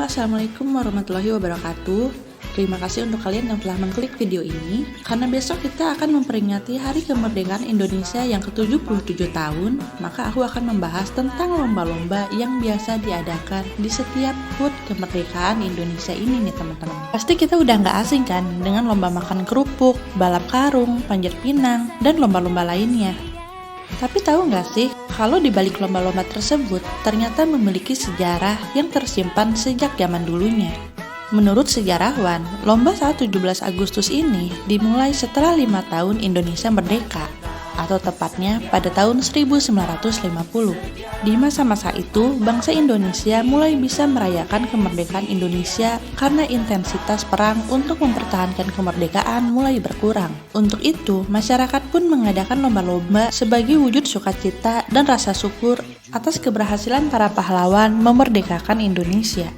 Assalamualaikum warahmatullahi wabarakatuh. Terima kasih untuk kalian yang telah mengklik video ini, karena besok kita akan memperingati Hari Kemerdekaan Indonesia yang ke-77 tahun, maka aku akan membahas tentang lomba-lomba yang biasa diadakan di setiap HUT Kemerdekaan Indonesia ini nih teman-teman. Pasti kita udah nggak asing kan dengan lomba makan kerupuk, balap karung, panjat pinang, dan lomba-lomba lainnya. Tapi tahu nggak sih, kalau di balik lomba-lomba tersebut ternyata memiliki sejarah yang tersimpan sejak zaman dulunya. Menurut sejarawan, lomba saat 17 Agustus ini dimulai setelah 5 tahun Indonesia merdeka, atau tepatnya pada tahun 1950. Di masa-masa itu, bangsa Indonesia mulai bisa merayakan kemerdekaan Indonesia karena intensitas perang untuk mempertahankan kemerdekaan mulai berkurang. Untuk itu, masyarakat pun mengadakan lomba-lomba sebagai wujud sukacita dan rasa syukur atas keberhasilan para pahlawan memerdekakan Indonesia.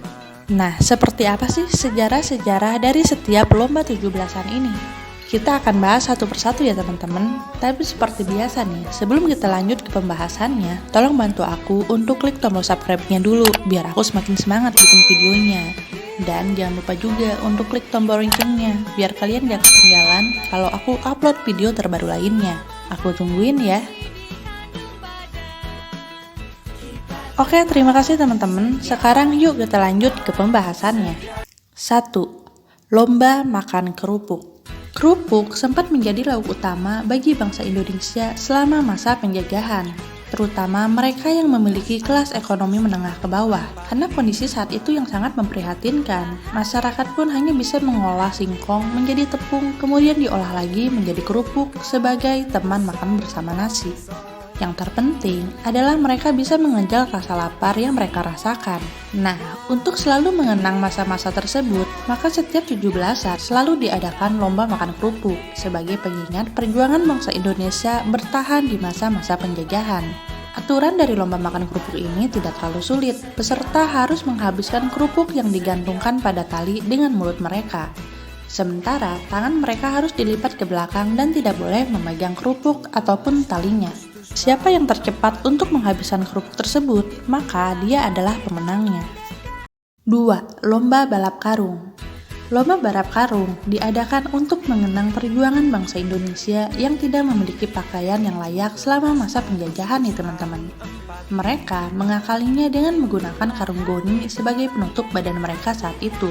Nah, seperti apa sih sejarah-sejarah dari setiap lomba 17-an ini? Kita akan bahas satu persatu ya teman-teman. Tapi seperti biasa nih, sebelum kita lanjut ke pembahasannya, tolong bantu aku untuk klik tombol subscribe-nya dulu, biar aku semakin semangat bikin videonya. Dan jangan lupa juga untuk klik tombol loncengnya, biar kalian gak ketinggalan kalau aku upload video terbaru lainnya. Aku tungguin ya. Oke, terima kasih teman-teman. Sekarang yuk kita lanjut ke pembahasannya. 1. Lomba makan kerupuk. Kerupuk sempat menjadi lauk utama bagi bangsa Indonesia selama masa penjajahan, terutama mereka yang memiliki kelas ekonomi menengah ke bawah. Karena kondisi saat itu yang sangat memprihatinkan, masyarakat pun hanya bisa mengolah singkong menjadi tepung, kemudian diolah lagi menjadi kerupuk sebagai teman makan bersama nasi. Yang terpenting adalah mereka bisa mengejar rasa lapar yang mereka rasakan. Nah, untuk selalu mengenang masa-masa tersebut, maka setiap 17-an selalu diadakan lomba makan kerupuk sebagai pengingat perjuangan bangsa Indonesia bertahan di masa-masa penjajahan. Aturan dari lomba makan kerupuk ini tidak terlalu sulit. Peserta harus menghabiskan kerupuk yang digantungkan pada tali dengan mulut mereka. Sementara tangan mereka harus dilipat ke belakang dan tidak boleh memegang kerupuk ataupun talinya. Siapa yang tercepat untuk menghabiskan kerupuk tersebut, maka dia adalah pemenangnya. 2. Lomba balap karung. Lomba balap karung diadakan untuk mengenang perjuangan bangsa Indonesia yang tidak memiliki pakaian yang layak selama masa penjajahan nih teman-teman. Mereka mengakalinya dengan menggunakan karung goni sebagai penutup badan mereka saat itu.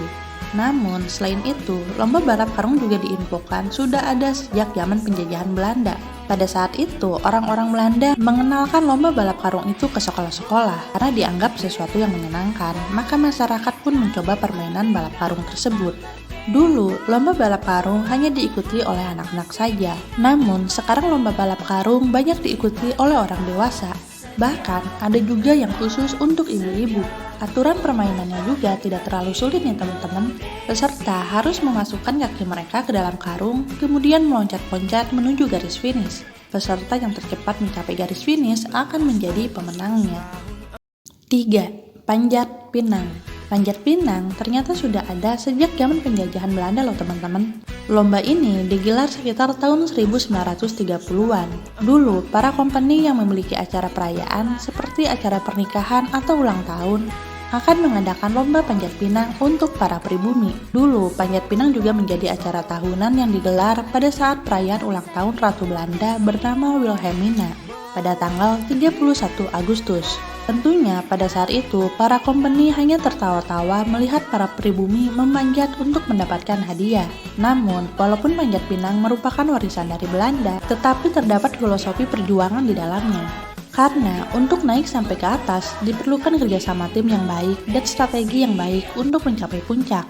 Namun, selain itu, lomba balap karung juga diinfokan sudah ada sejak zaman penjajahan Belanda. Pada saat itu, orang-orang Belanda mengenalkan lomba balap karung itu ke sekolah-sekolah karena dianggap sesuatu yang menyenangkan, maka masyarakat pun mencoba permainan balap karung tersebut. Dulu, lomba balap karung hanya diikuti oleh anak-anak saja. Namun, sekarang lomba balap karung banyak diikuti oleh orang dewasa. Bahkan, ada juga yang khusus untuk ibu-ibu. Aturan permainannya juga tidak terlalu sulit nih teman-teman. Peserta harus memasukkan kaki mereka ke dalam karung, kemudian meloncat-loncat menuju garis finish. Peserta yang tercepat mencapai garis finish akan menjadi pemenangnya. 3. Panjat pinang. Panjat pinang ternyata sudah ada sejak zaman penjajahan Belanda loh teman-teman. Lomba ini digelar sekitar tahun 1930-an. Dulu, para company yang memiliki acara perayaan seperti acara pernikahan atau ulang tahun akan mengadakan lomba panjat pinang untuk para pribumi. Dulu, panjat pinang juga menjadi acara tahunan yang digelar pada saat perayaan ulang tahun Ratu Belanda bernama Wilhelmina pada tanggal 31 Agustus. Tentunya pada saat itu, para company hanya tertawa-tawa melihat para pribumi memanjat untuk mendapatkan hadiah. Namun, walaupun panjat pinang merupakan warisan dari Belanda, tetapi terdapat filosofi perjuangan di dalamnya. Karena untuk naik sampai ke atas, diperlukan kerjasama tim yang baik dan strategi yang baik untuk mencapai puncak.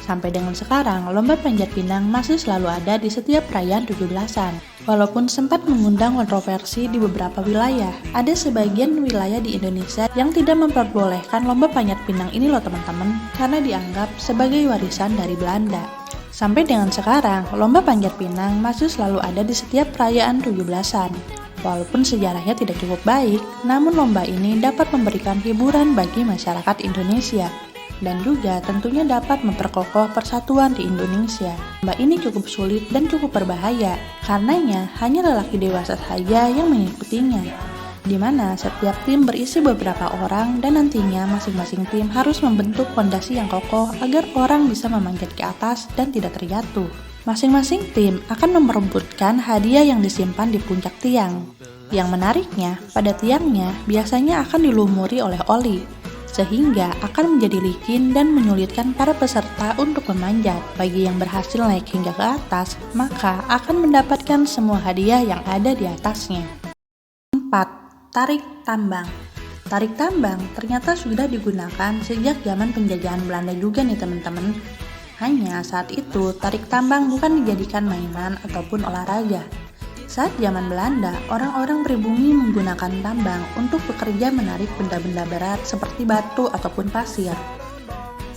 Sampai dengan sekarang, lomba panjat pinang masih selalu ada di setiap perayaan 17-an. Walaupun sempat mengundang kontroversi di beberapa wilayah, ada sebagian wilayah di Indonesia yang tidak memperbolehkan lomba panjat pinang ini loh teman-teman, karena dianggap sebagai warisan dari Belanda. Sampai dengan sekarang, lomba panjat pinang masih selalu ada di setiap perayaan 17-an. Walaupun sejarahnya tidak cukup baik, namun lomba ini dapat memberikan hiburan bagi masyarakat Indonesia. Dan juga tentunya dapat memperkokoh persatuan di Indonesia. Lomba ini cukup sulit dan cukup berbahaya, karenanya hanya lelaki dewasa saja yang mengikutinya. di mana setiap tim berisi beberapa orang dan nantinya masing-masing tim harus membentuk fondasi yang kokoh agar orang bisa memanjat ke atas dan tidak terjatuh. Masing-masing tim akan memperebutkan hadiah yang disimpan di puncak tiang. Yang menariknya, pada tiangnya biasanya akan dilumuri oleh oli, sehingga akan menjadi licin dan menyulitkan para peserta untuk memanjat. Bagi yang berhasil naik hingga ke atas, maka akan mendapatkan semua hadiah yang ada di atasnya. 4. Tarik tambang. Tarik tambang ternyata sudah digunakan sejak zaman penjajahan Belanda juga nih teman-teman. Hanya saat itu tarik tambang bukan dijadikan mainan ataupun olahraga. Saat zaman Belanda, orang-orang pribumi menggunakan tambang untuk bekerja menarik benda-benda berat seperti batu ataupun pasir.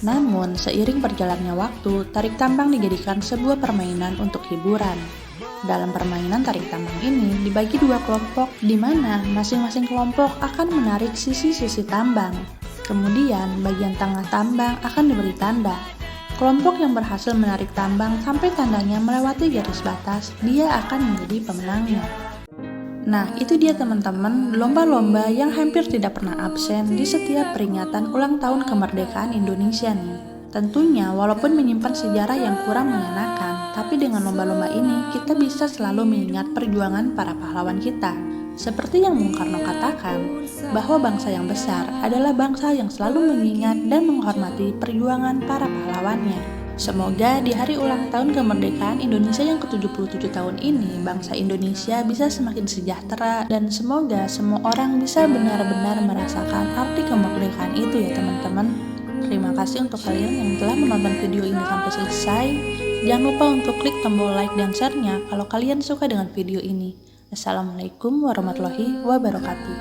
Namun, seiring berjalannya waktu, tarik tambang dijadikan sebuah permainan untuk hiburan. Dalam permainan tarik tambang ini dibagi dua kelompok, di mana masing-masing kelompok akan menarik sisi-sisi tambang. Kemudian, bagian tengah tambang akan diberi tanda. Kelompok yang berhasil menarik tambang sampai tandanya melewati garis batas, dia akan menjadi pemenangnya. Nah, itu dia teman-teman, lomba-lomba yang hampir tidak pernah absen di setiap peringatan ulang tahun kemerdekaan Indonesia nih. Tentunya, walaupun menyimpan sejarah yang kurang mengenakan, tapi dengan lomba-lomba ini kita bisa selalu mengingat perjuangan para pahlawan kita. Seperti yang Bung Karno katakan, bahwa bangsa yang besar adalah bangsa yang selalu mengingat dan menghormati perjuangan para pahlawannya. Semoga di hari ulang tahun kemerdekaan Indonesia yang ke-77 tahun ini, bangsa Indonesia bisa semakin sejahtera dan semoga semua orang bisa benar-benar merasakan arti kemerdekaan itu ya teman-teman. Terima kasih untuk kalian yang telah menonton video ini sampai selesai. Jangan lupa untuk klik tombol like dan share-nya kalau kalian suka dengan video ini. Assalamualaikum warahmatullahi wabarakatuh.